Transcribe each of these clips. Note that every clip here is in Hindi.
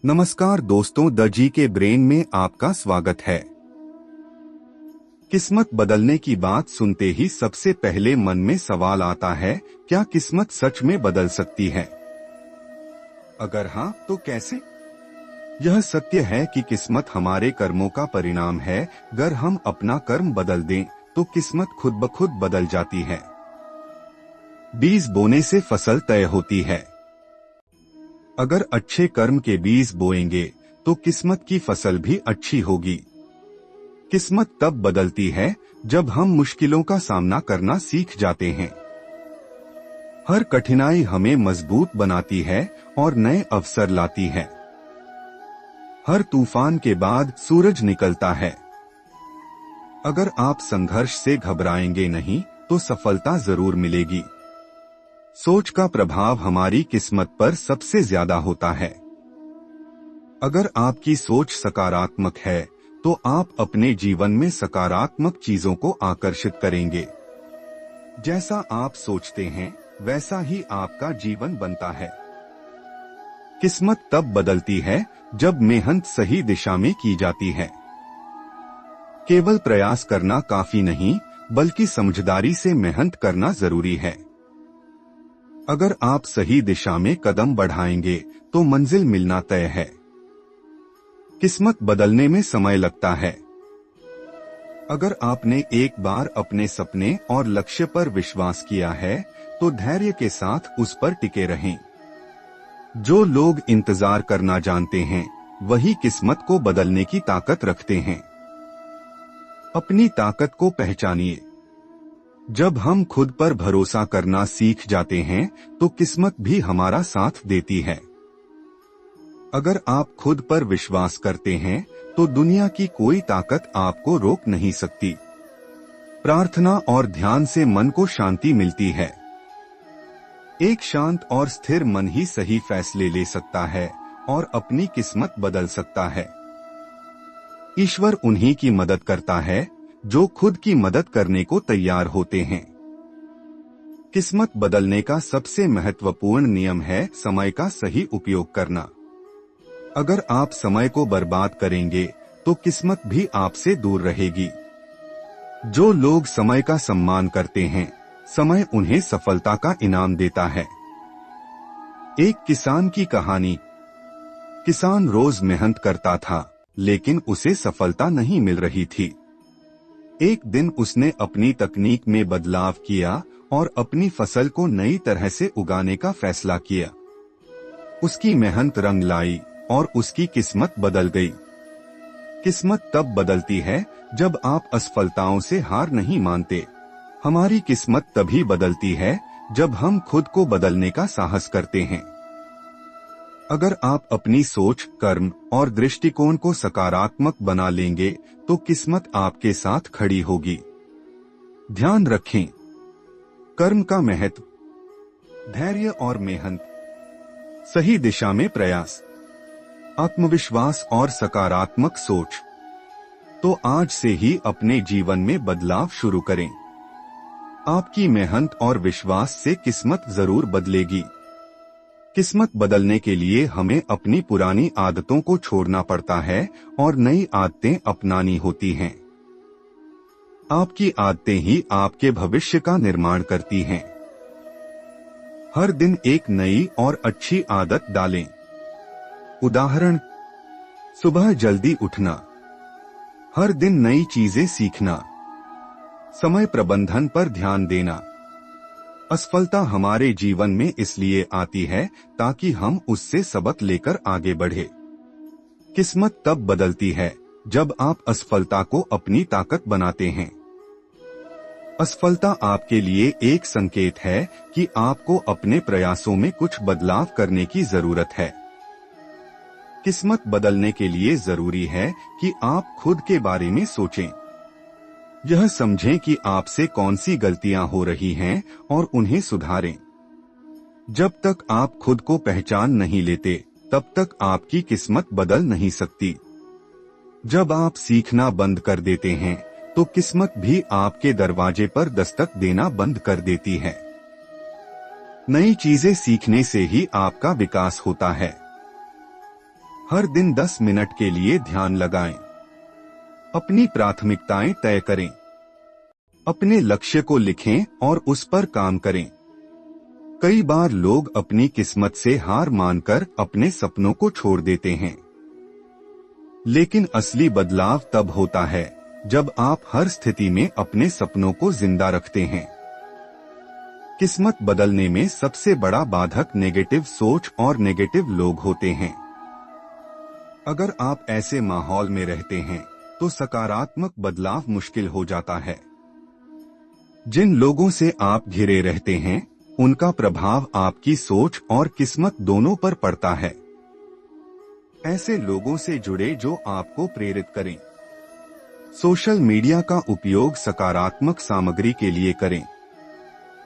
नमस्कार दोस्तों, द जी के ब्रेन में आपका स्वागत है। किस्मत बदलने की बात सुनते ही सबसे पहले मन में सवाल आता है, क्या किस्मत सच में बदल सकती है? अगर हाँ, तो कैसे? यह सत्य है कि किस्मत हमारे कर्मों का परिणाम है। अगर हम अपना कर्म बदल दें, तो किस्मत खुद ब खुद बदल जाती है। बीज बोने से फसल तय होती है। अगर अच्छे कर्म के बीज बोएंगे, तो किस्मत की फसल भी अच्छी होगी। किस्मत तब बदलती है जब हम मुश्किलों का सामना करना सीख जाते हैं। हर कठिनाई हमें मजबूत बनाती है और नए अवसर लाती है। हर तूफान के बाद सूरज निकलता है। अगर आप संघर्ष से घबराएंगे नहीं, तो सफलता जरूर मिलेगी। सोच का प्रभाव हमारी किस्मत पर सबसे ज्यादा होता है। अगर आपकी सोच सकारात्मक है, तो आप अपने जीवन में सकारात्मक चीजों को आकर्षित करेंगे। जैसा आप सोचते हैं, वैसा ही आपका जीवन बनता है। किस्मत तब बदलती है जब मेहनत सही दिशा में की जाती है। केवल प्रयास करना काफी नहीं, बल्कि समझदारी से मेहनत करना जरूरी है। अगर आप सही दिशा में कदम बढ़ाएंगे, तो मंजिल मिलना तय है। किस्मत बदलने में समय लगता है। अगर आपने एक बार अपने सपने और लक्ष्य पर विश्वास किया है, तो धैर्य के साथ उस पर टिके रहें। जो लोग इंतजार करना जानते हैं, वही किस्मत को बदलने की ताकत रखते हैं। अपनी ताकत को पहचानिए। जब हम खुद पर भरोसा करना सीख जाते हैं, तो किस्मत भी हमारा साथ देती है। अगर आप खुद पर विश्वास करते हैं, तो दुनिया की कोई ताकत आपको रोक नहीं सकती। प्रार्थना और ध्यान से मन को शांति मिलती है। एक शांत और स्थिर मन ही सही फैसले ले सकता है और अपनी किस्मत बदल सकता है। ईश्वर उन्हीं की मदद करता है जो खुद की मदद करने को तैयार होते हैं। किस्मत बदलने का सबसे महत्वपूर्ण नियम है समय का सही उपयोग करना। अगर आप समय को बर्बाद करेंगे, तो किस्मत भी आपसे दूर रहेगी। जो लोग समय का सम्मान करते हैं, समय उन्हें सफलता का इनाम देता है। एक किसान की कहानी। किसान रोज मेहनत करता था, लेकिन उसे सफलता नहीं मिल रही थी। एक दिन उसने अपनी तकनीक में बदलाव किया और अपनी फसल को नई तरह से उगाने का फैसला किया। उसकी मेहनत रंग लाई और उसकी किस्मत बदल गई। किस्मत तब बदलती है जब आप असफलताओं से हार नहीं मानते। हमारी किस्मत तभी बदलती है जब हम खुद को बदलने का साहस करते हैं। अगर आप अपनी सोच, कर्म और दृष्टिकोण को सकारात्मक बना लेंगे, तो किस्मत आपके साथ खड़ी होगी। ध्यान रखें, कर्म का महत्व, धैर्य और मेहनत, सही दिशा में प्रयास, आत्मविश्वास और सकारात्मक सोच। तो आज से ही अपने जीवन में बदलाव शुरू करें। आपकी मेहनत और विश्वास से किस्मत जरूर बदलेगी। किस्मत बदलने के लिए हमें अपनी पुरानी आदतों को छोड़ना पड़ता है और नई आदतें अपनानी होती हैं। आपकी आदतें ही आपके भविष्य का निर्माण करती हैं। हर दिन एक नई और अच्छी आदत डालें। उदाहरण, सुबह जल्दी उठना, हर दिन नई चीजें सीखना, समय प्रबंधन पर ध्यान देना। असफलता हमारे जीवन में इसलिए आती है ताकि हम उससे सबक लेकर आगे बढ़े। किस्मत तब बदलती है जब आप असफलता को अपनी ताकत बनाते हैं। असफलता आपके लिए एक संकेत है कि आपको अपने प्रयासों में कुछ बदलाव करने की जरूरत है। किस्मत बदलने के लिए जरूरी है कि आप खुद के बारे में सोचें। यह समझें कि आपसे कौन सी गलतियां हो रही हैं और उन्हें सुधारें। जब तक आप खुद को पहचान नहीं लेते, तब तक आपकी किस्मत बदल नहीं सकती। जब आप सीखना बंद कर देते हैं, तो किस्मत भी आपके दरवाजे पर दस्तक देना बंद कर देती है। नई चीजें सीखने से ही आपका विकास होता है। हर दिन 10 मिनट के लिए ध्यान लगाएं। अपनी प्राथमिकताएं तय करें। अपने लक्ष्य को लिखें और उस पर काम करें। कई बार लोग अपनी किस्मत से हार मानकर अपने सपनों को छोड़ देते हैं, लेकिन असली बदलाव तब होता है जब आप हर स्थिति में अपने सपनों को जिंदा रखते हैं। किस्मत बदलने में सबसे बड़ा बाधक नेगेटिव सोच और नेगेटिव लोग होते हैं। अगर आप ऐसे माहौल में रहते हैं तो सकारात्मक बदलाव मुश्किल हो जाता है। जिन लोगों से आप घिरे रहते हैं उनका प्रभाव आपकी सोच और किस्मत दोनों पर पड़ता है। ऐसे लोगों से जुड़े जो आपको प्रेरित करें। सोशल मीडिया का उपयोग सकारात्मक सामग्री के लिए करें।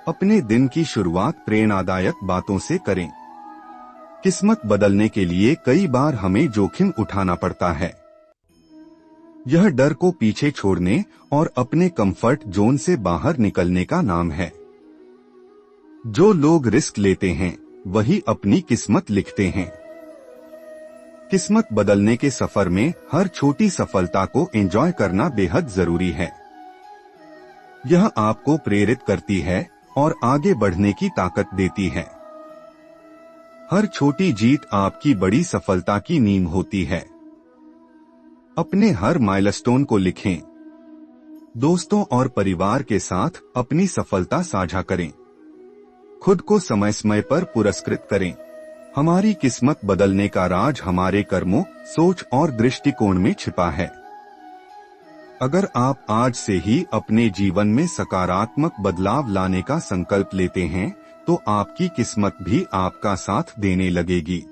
अपने दिन की शुरुआत प्रेरणादायक बातों से करें। किस्मत बदलने के लिए कई बार हमें जोखिम उठाना पड़ता है। यह डर को पीछे छोड़ने और अपने कंफर्ट जोन से बाहर निकलने का नाम है। जो लोग रिस्क लेते हैं वही अपनी किस्मत लिखते हैं। किस्मत बदलने के सफर में हर छोटी सफलता को एंजॉय करना बेहद जरूरी है। यह आपको प्रेरित करती है और आगे बढ़ने की ताकत देती है। हर छोटी जीत आपकी बड़ी सफलता की नींव होती है। अपने हर माइलस्टोन को लिखें। दोस्तों और परिवार के साथ अपनी सफलता साझा करें। खुद को समय समय पर पुरस्कृत करें। हमारी किस्मत बदलने का राज हमारे कर्मों, सोच और दृष्टिकोण में छिपा है। अगर आप आज से ही अपने जीवन में सकारात्मक बदलाव लाने का संकल्प लेते हैं तो आपकी किस्मत भी आपका साथ देने लगेगी।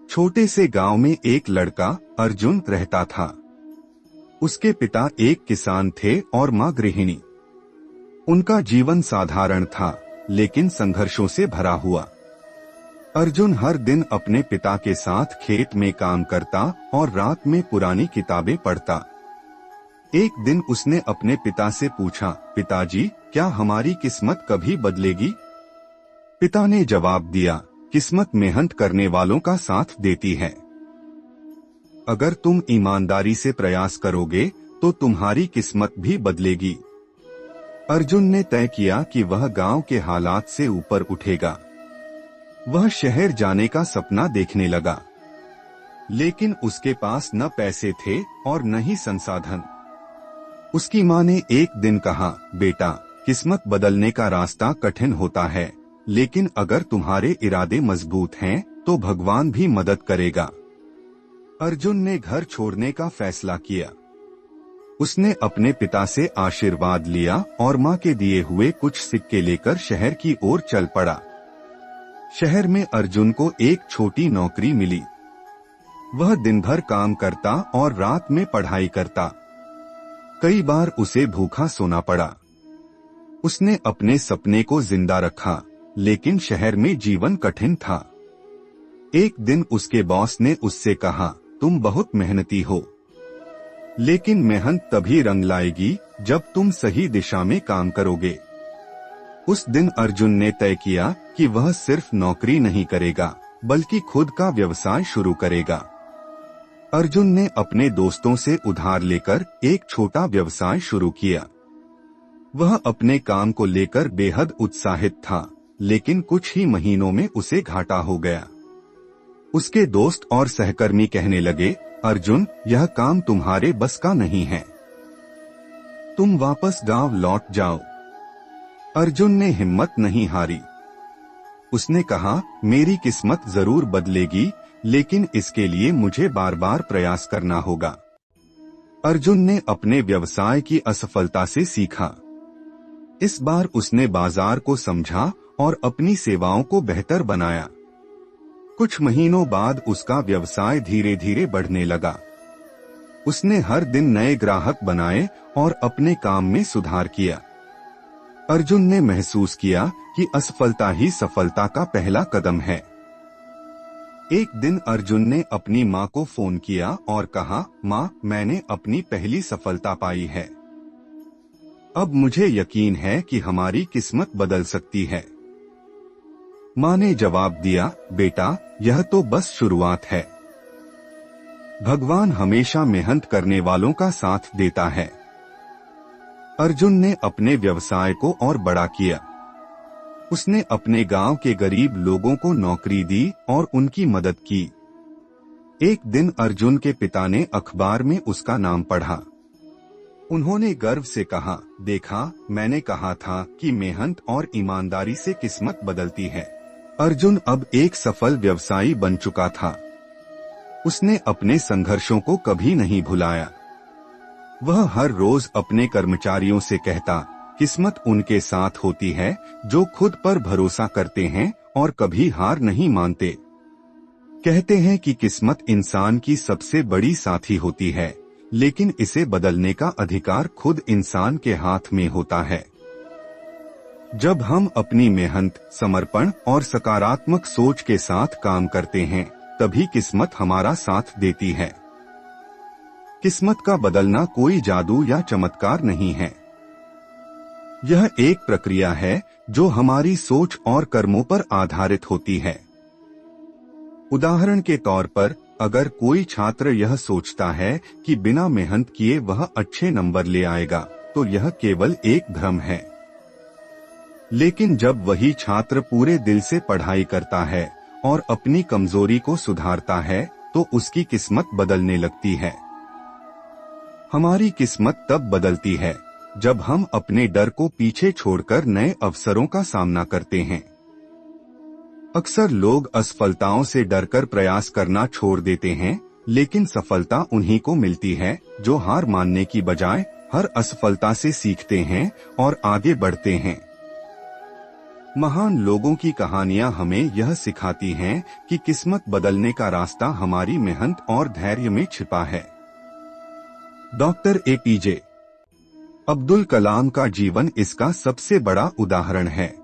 छोटे से गांव में एक लड़का अर्जुन रहता था। उसके पिता एक किसान थे और मां गृहिणी। उनका जीवन साधारण था लेकिन संघर्षों से भरा हुआ। अर्जुन हर दिन अपने पिता के साथ खेत में काम करता और रात में पुरानी किताबें पढ़ता। एक दिन उसने अपने पिता से पूछा, पिताजी, क्या हमारी किस्मत कभी बदलेगी? पिता ने जवाब दिया, किस्मत मेहनत करने वालों का साथ देती है। अगर तुम ईमानदारी से प्रयास करोगे तो तुम्हारी किस्मत भी बदलेगी। अर्जुन ने तय किया कि वह गांव के हालात से ऊपर उठेगा। वह शहर जाने का सपना देखने लगा, लेकिन उसके पास न पैसे थे और न ही संसाधन। उसकी मां ने एक दिन कहा, बेटा, किस्मत बदलने का रास्ता कठिन होता है, लेकिन अगर तुम्हारे इरादे मजबूत हैं तो भगवान भी मदद करेगा। अर्जुन ने घर छोड़ने का फैसला किया। उसने अपने पिता से आशीर्वाद लिया और मां के दिए हुए कुछ सिक्के लेकर शहर की ओर चल पड़ा। शहर में अर्जुन को एक छोटी नौकरी मिली। वह दिन भर काम करता और रात में पढ़ाई करता। कई बार उसे भूखा सोना पड़ा। उसने अपने सपने को जिंदा रखा, लेकिन शहर में जीवन कठिन था। एक दिन उसके बॉस ने उससे कहा, तुम बहुत मेहनती हो, लेकिन मेहनत तभी रंग लाएगी जब तुम सही दिशा में काम करोगे। उस दिन अर्जुन ने तय किया कि वह सिर्फ नौकरी नहीं करेगा, बल्कि खुद का व्यवसाय शुरू करेगा। अर्जुन ने अपने दोस्तों से उधार लेकर एक छोटा व्यवसाय शुरू किया। वह अपने काम को लेकर बेहद उत्साहित था, लेकिन कुछ ही महीनों में उसे घाटा हो गया। उसके दोस्त और सहकर्मी कहने लगे, अर्जुन, यह काम तुम्हारे बस का नहीं है, तुम वापस गांव लौट जाओ। अर्जुन ने हिम्मत नहीं हारी। उसने कहा, मेरी किस्मत जरूर बदलेगी, लेकिन इसके लिए मुझे बार बार प्रयास करना होगा। अर्जुन ने अपने व्यवसाय की असफलता से सीखा। इस बार उसने बाजार को समझा और अपनी सेवाओं को बेहतर बनाया। कुछ महीनों बाद उसका व्यवसाय धीरे धीरे बढ़ने लगा। उसने हर दिन नए ग्राहक बनाए और अपने काम में सुधार किया। अर्जुन ने महसूस किया कि असफलता ही सफलता का पहला कदम है। एक दिन अर्जुन ने अपनी मां को फोन किया और कहा, मां, मैंने अपनी पहली सफलता पाई है। अब मुझे यकीन है कि हमारी किस्मत बदल सकती है। मां ने जवाब दिया, बेटा, यह तो बस शुरुआत है। भगवान हमेशा मेहनत करने वालों का साथ देता है। अर्जुन ने अपने व्यवसाय को और बड़ा किया। उसने अपने गांव के गरीब लोगों को नौकरी दी और उनकी मदद की। एक दिन अर्जुन के पिता ने अखबार में उसका नाम पढ़ा। उन्होंने गर्व से कहा, देखा, मैंने कहा था कि मेहनत और ईमानदारी से किस्मत बदलती है। अर्जुन अब एक सफल व्यवसायी बन चुका था। उसने अपने संघर्षों को कभी नहीं भुलाया। वह हर रोज अपने कर्मचारियों से कहता, किस्मत उनके साथ होती है जो खुद पर भरोसा करते हैं और कभी हार नहीं मानते। कहते हैं कि किस्मत इंसान की सबसे बड़ी साथी होती है, लेकिन इसे बदलने का अधिकार खुद इंसान के हाथ में होता है। जब हम अपनी मेहनत, समर्पण और सकारात्मक सोच के साथ काम करते हैं, तभी किस्मत हमारा साथ देती है। किस्मत का बदलना कोई जादू या चमत्कार नहीं है। यह एक प्रक्रिया है जो हमारी सोच और कर्मों पर आधारित होती है। उदाहरण के तौर पर, अगर कोई छात्र यह सोचता है कि बिना मेहनत किए वह अच्छे नंबर ले आएगा, तो यह केवल एक भ्रम है। लेकिन जब वही छात्र पूरे दिल से पढ़ाई करता है और अपनी कमजोरी को सुधारता है, तो उसकी किस्मत बदलने लगती है। हमारी किस्मत तब बदलती है जब हम अपने डर को पीछे छोड़कर नए अवसरों का सामना करते हैं। अक्सर लोग असफलताओं से डरकर प्रयास करना छोड़ देते हैं, लेकिन सफलता उन्हीं को मिलती है जो हार मानने की बजाय हर असफलता से सीखते हैं और आगे बढ़ते हैं। महान लोगों की कहानियां हमें यह सिखाती हैं कि किस्मत बदलने का रास्ता हमारी मेहनत और धैर्य में छिपा है। डॉक्टर APJ अब्दुल कलाम का जीवन इसका सबसे बड़ा उदाहरण है।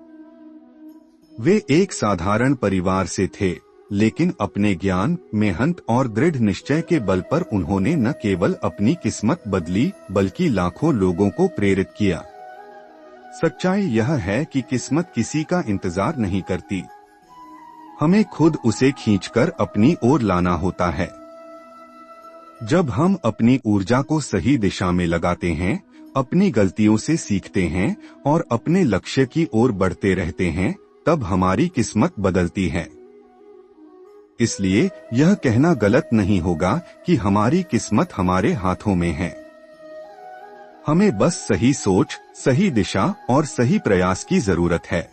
वे एक साधारण परिवार से थे, लेकिन अपने ज्ञान, मेहनत और दृढ़ निश्चय के बल पर उन्होंने न केवल अपनी किस्मत बदली, बल्कि लाखों लोगों को प्रेरित किया। सच्चाई यह है कि किस्मत किसी का इंतजार नहीं करती। हमें खुद उसे खींचकर अपनी ओर लाना होता है। जब हम अपनी ऊर्जा को सही दिशा में लगाते हैं, अपनी गलतियों से सीखते हैं और अपने लक्ष्य की ओर बढ़ते रहते हैं, तब हमारी किस्मत बदलती है। इसलिए यह कहना गलत नहीं होगा कि हमारी किस्मत हमारे हाथों में है। हमें बस सही सोच, सही दिशा और सही प्रयास की जरूरत है।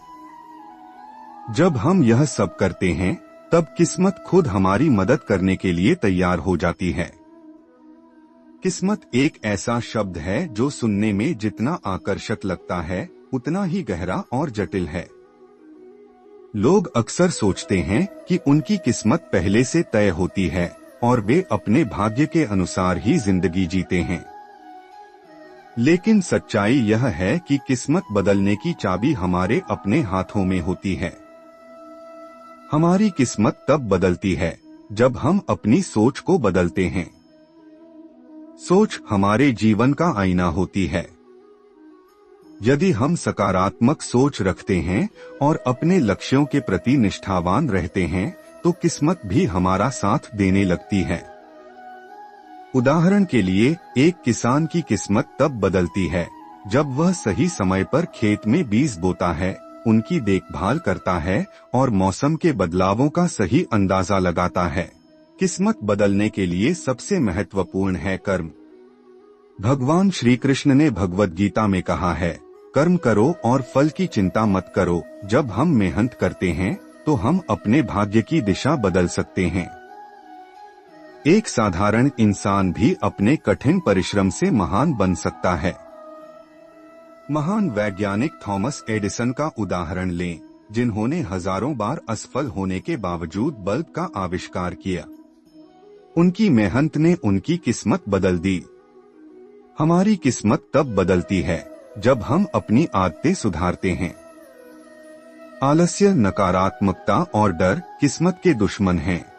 जब हम यह सब करते हैं, तब किस्मत खुद हमारी मदद करने के लिए तैयार हो जाती है। किस्मत एक ऐसा शब्द है जो सुनने में जितना आकर्षक लगता है, उतना ही गहरा और जटिल है। लोग अक्सर सोचते हैं कि उनकी किस्मत पहले से तय होती है और वे अपने भाग्य के अनुसार ही जिंदगी जीते हैं। लेकिन सच्चाई यह है कि किस्मत बदलने की चाबी हमारे अपने हाथों में होती है। हमारी किस्मत तब बदलती है जब हम अपनी सोच को बदलते हैं। सोच हमारे जीवन का आईना होती है। यदि हम सकारात्मक सोच रखते हैं और अपने लक्ष्यों के प्रति निष्ठावान रहते हैं, तो किस्मत भी हमारा साथ देने लगती है। उदाहरण के लिए, एक किसान की किस्मत तब बदलती है जब वह सही समय पर खेत में बीज बोता है, उनकी देखभाल करता है और मौसम के बदलावों का सही अंदाजा लगाता है। किस्मत बदलने के लिए सबसे महत्वपूर्ण है कर्म। भगवान श्री कृष्ण ने भगवद गीता में कहा है, कर्म करो और फल की चिंता मत करो। जब हम मेहनत करते हैं, तो हम अपने भाग्य की दिशा बदल सकते हैं। एक साधारण इंसान भी अपने कठिन परिश्रम से महान बन सकता है। महान वैज्ञानिक थॉमस एडिसन का उदाहरण लें, जिन्होंने हजारों बार असफल होने के बावजूद बल्ब का आविष्कार किया। उनकी मेहनत ने उनकी किस्मत बदल दी। हमारी किस्मत तब बदलती है जब हम अपनी आदतें सुधारते हैं। आलस्य, नकारात्मकता और डर किस्मत के दुश्मन हैं।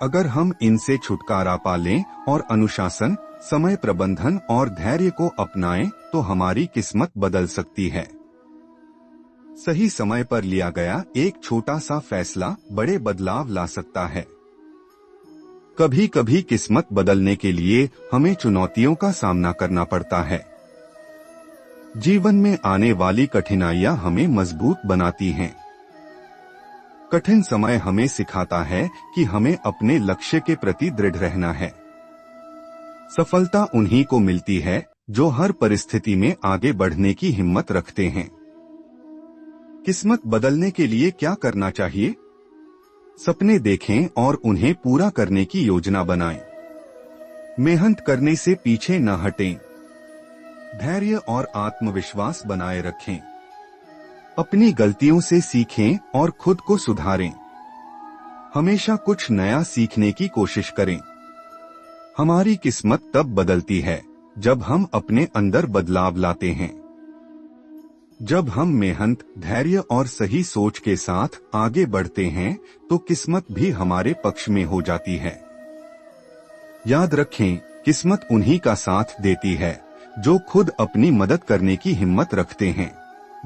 अगर हम इनसे छुटकारा पा लें और अनुशासन, समय प्रबंधन और धैर्य को अपनाएं, तो हमारी किस्मत बदल सकती है। सही समय पर लिया गया एक छोटा सा फैसला बड़े बदलाव ला सकता है। कभी कभी किस्मत बदलने के लिए हमें चुनौतियों का सामना करना पड़ता है। जीवन में आने वाली कठिनाइयां हमें मजबूत बनाती हैं। कठिन समय हमें सिखाता है कि हमें अपने लक्ष्य के प्रति दृढ़ रहना है। सफलता उन्हीं को मिलती है जो हर परिस्थिति में आगे बढ़ने की हिम्मत रखते हैं। किस्मत बदलने के लिए क्या करना चाहिए? सपने देखें और उन्हें पूरा करने की योजना बनाएं। मेहनत करने से पीछे न हटें। धैर्य और आत्मविश्वास बनाए रखें। अपनी गलतियों से सीखें और खुद को सुधारें। हमेशा कुछ नया सीखने की कोशिश करें। हमारी किस्मत तब बदलती है जब हम अपने अंदर बदलाव लाते हैं। जब हम मेहनत, धैर्य और सही सोच के साथ आगे बढ़ते हैं तो किस्मत भी हमारे पक्ष में हो जाती है। याद रखें, किस्मत उन्हीं का साथ देती है जो खुद अपनी मदद करने की हिम्मत रखते हैं।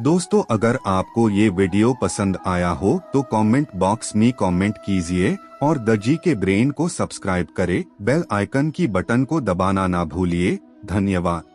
दोस्तों, अगर आपको ये वीडियो पसंद आया हो तो कमेंट बॉक्स में कमेंट कीजिए और द जी के ब्रेन को सब्सक्राइब करें। बेल आइकन की बटन को दबाना ना भूलिए। धन्यवाद।